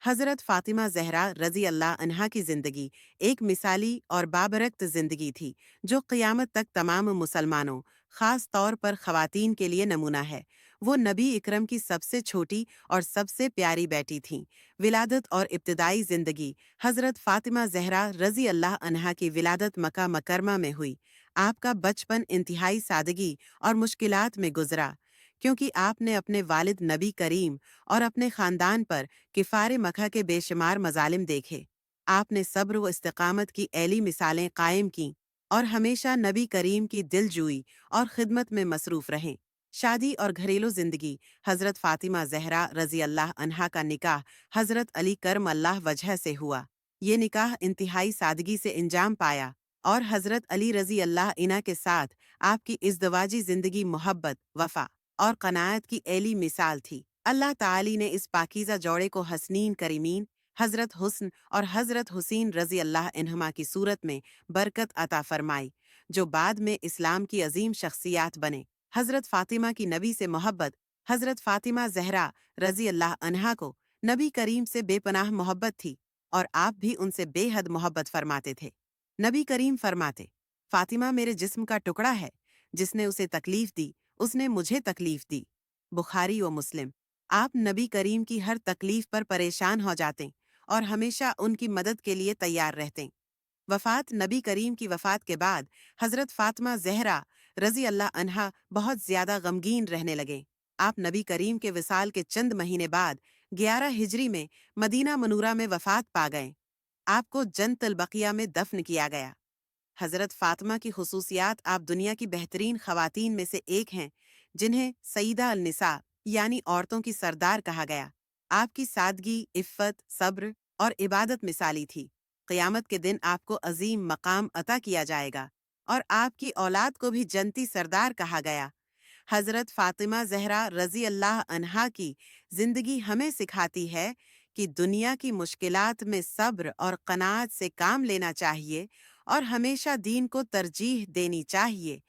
हज़रत फ़ातिमा ज़हरा रज़ी अल्लाह अन्हा की ज़िंदगी एक मिसाली और बाबरकत ज़िंदगी थी जो क़यामत तक तमाम मुसलमानों, ख़ास तौर पर ख़वातीन के लिए नमूना है। वो नबी इकरम की सबसे छोटी और सबसे प्यारी बेटी थीं। विलादत और इब्तिदाई ज़िंदगी हज़रत फ़ातिमा ज़हरा रज़ी अल्लाह अन्हा की विलादत मक्का मुकरमा में हुई। आपका बचपन इंतहाई सादगी और मुश्किलात में गुजरा, क्योंकि आपने अपने वालिद नबी करीम और अपने ख़ानदान पर किफ़ार मक्का के बेशुमार मज़ालिम देखे। आपने सब्र व इस्तिक़ामत की ऐली मिसालें कायम कीं और हमेशा नबी करीम की दिलजोई और खिदमत में मसरूफ़ रहें। शादी और घरेलू ज़िंदगी हज़रत फ़ातिमा ज़हरा रज़ी अल्लाह अन्हा का निकाह हज़रत अली करम अल्लाह वजह से हुआ। ये निकाह इंतहाई सादगी से इंजाम पाया और हज़रत अली रज़ी अल्लाह इन्हा के साथ आपकी इज़्दवाजी ज़िंदगी मोहब्बत, वफ़ा और क़नाअत की ऐली मिसाल थी। अल्लाह ताली ने इस पाकीज़ा जोड़े को हसनीन करीमीन हज़रत हुस्न और हज़रत हुसैन रज़ी अल्लाह इन्हुमा की सूरत में बरकत अता फरमाई, जो बाद में इस्लाम की अजीम शख्सियात बने। हज़रत फ़ातिमा की नबी से मोहब्बत हज़रत फ़ातिमा ज़हरा रज़ी अल्लाह अन्हा को नबी करीम से बेपनाह मोहब्बत थी और आप भी उनसे बेहद मोहब्बत फरमाते थे। नबी करीम फरमाते, फ़ातिमा मेरे जिस्म का टुकड़ा है, जिसने उसे तकलीफ़ दी उसने मुझे तकलीफ़ दी। बुखारी व मुस्लिम। आप नबी करीम की हर तकलीफ़ पर परेशान हो जाते और हमेशा उनकी मदद के लिए तैयार रहते। वफ़ात नबी करीम की वफ़ात के बाद हज़रत फ़ातिमा ज़हरा रज़ी अल्लाह अन्हा बहुत ज़्यादा गमगीन रहने लगे। आप नबी करीम के विसाल के चंद महीने बाद 11 हिजरी में मदीना मनूरा में वफ़ात पा गए। आपको जन्नतुल बक़िया में दफ़न किया गया। हज़रत फ़ातिमा की खुसूसियात आप दुनिया की बेहतरीन ख़वातीन में से एक हैं, जिन्हें सईदा अल निसा यानी औरतों की सरदार कहा गया। आपकी सादगी, इफ़्फ़त, सब्र और इबादत मिसाली थी। क़यामत के दिन आपको अज़ीम मकाम अता किया जाएगा और आपकी औलाद को भी जन्नती सरदार कहा गया। हज़रत फ़ातिमा ज़हरा रज़ी अल्लाह अन्हा की ज़िंदगी हमें सिखाती है कि दुनिया की मुश्किलात में सब्र और क़नाअत से काम लेना चाहिए और हमेशा दीन को तरजीह देनी चाहिए।